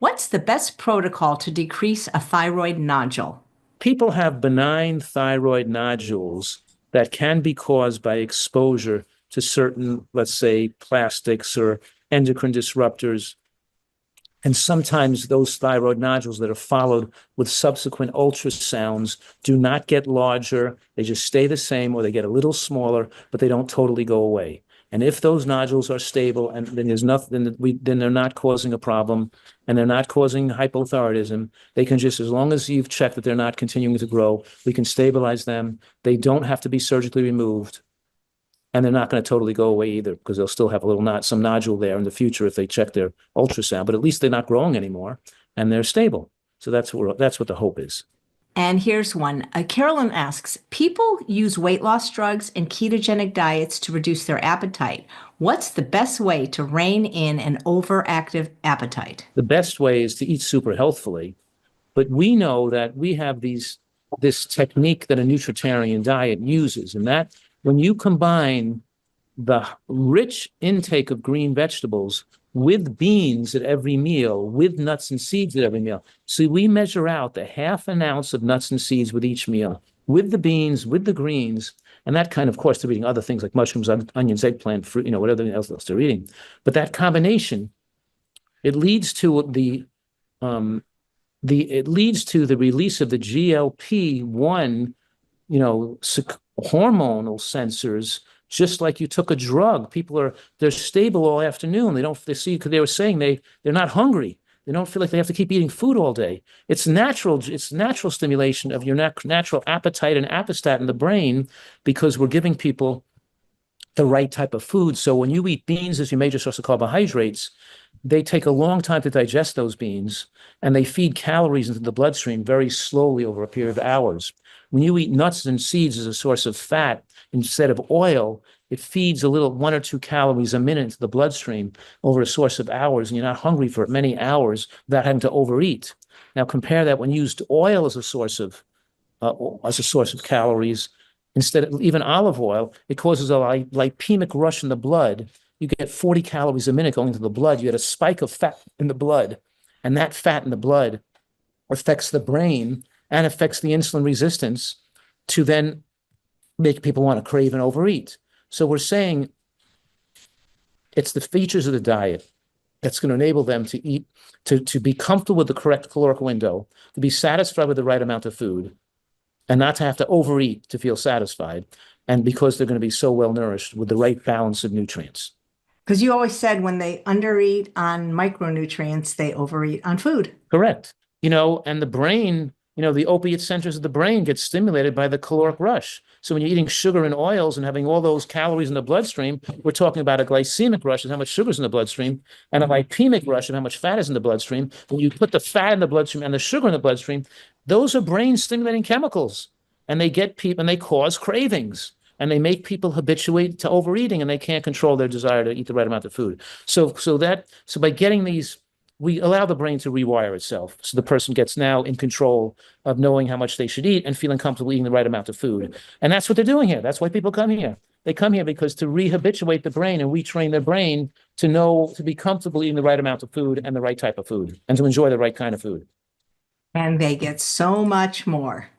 What's the best protocol to decrease a thyroid nodule? People have benign thyroid nodules that can be caused by exposure to certain, let's say, plastics or endocrine disruptors. And sometimes those thyroid nodules that are followed with subsequent ultrasounds do not get larger. They just stay the same, or they get a little smaller, but they don't totally go away. And if those nodules are stable, and then there's nothing, then they're not causing a problem, and they're not causing hypothyroidism. They can just, as long as you've checked that they're not continuing to grow, we can stabilize them. They don't have to be surgically removed, and they're not going to totally go away either, because they'll still have a little some nodule there in the future if they check their ultrasound. But at least they're not growing anymore, and they're stable. So that's what the hope is. And here's one. Carolyn asks, people use weight loss drugs and ketogenic diets to reduce their appetite. What's the best way to rein in an overactive appetite? The best way is to eat super healthfully. But we know that we have this technique that a Nutritarian diet uses, and that when you combine the rich intake of green vegetables with beans at every meal, with nuts and seeds at every meal. So we measure out the half an ounce of nuts and seeds with each meal, with the beans, with the greens, and that kind of course, they're eating other things like mushrooms, onions, eggplant, fruit, whatever else they're eating. But that combination, it leads to the release of the GLP-1, hormonal sensors, just like you took a drug. They're stable all afternoon. They were saying they're not hungry. They don't feel like they have to keep eating food all day. It's natural stimulation of your natural appetite and apostat in the brain, because we're giving people the right type of food. So when you eat beans as your major source of carbohydrates, they take a long time to digest those beans, and they feed calories into the bloodstream very slowly over a period of hours. When you eat nuts and seeds as a source of fat instead of oil, it feeds a little 1 or 2 calories a minute into the bloodstream over a source of hours, and you're not hungry for many hours without having to overeat. Now compare that when you used oil as a source of calories, instead of even olive oil, it causes a lipemic rush in the blood. You get 40 calories a minute going into the blood. You get a spike of fat in the blood, and that fat in the blood affects the brain and affects the insulin resistance to then make people want to crave and overeat. So we're saying it's the features of the diet that's going to enable them to eat, to be comfortable with the correct caloric window, to be satisfied with the right amount of food, and not to have to overeat to feel satisfied, and because they're going to be so well nourished with the right balance of nutrients. Because you always said when they undereat on micronutrients, they overeat on food. Correct. And the brain, the opiate centers of the brain get stimulated by the caloric rush. So when you're eating sugar and oils and having all those calories in the bloodstream, we're talking about a glycemic rush of how much sugar is in the bloodstream, and a lipemic rush of how much fat is in the bloodstream. When you put the fat in the bloodstream and the sugar in the bloodstream, those are brain stimulating chemicals, and they get people, and they cause cravings, and they make people habituate to overeating, and they can't control their desire to eat the right amount of food. So by getting these, we allow the brain to rewire itself. So the person gets now in control of knowing how much they should eat and feeling comfortable eating the right amount of food. And that's what they're doing here. That's why people come here. They come here because to rehabituate the brain and retrain their brain to be comfortable eating the right amount of food and the right type of food, and to enjoy the right kind of food. And they get so much more.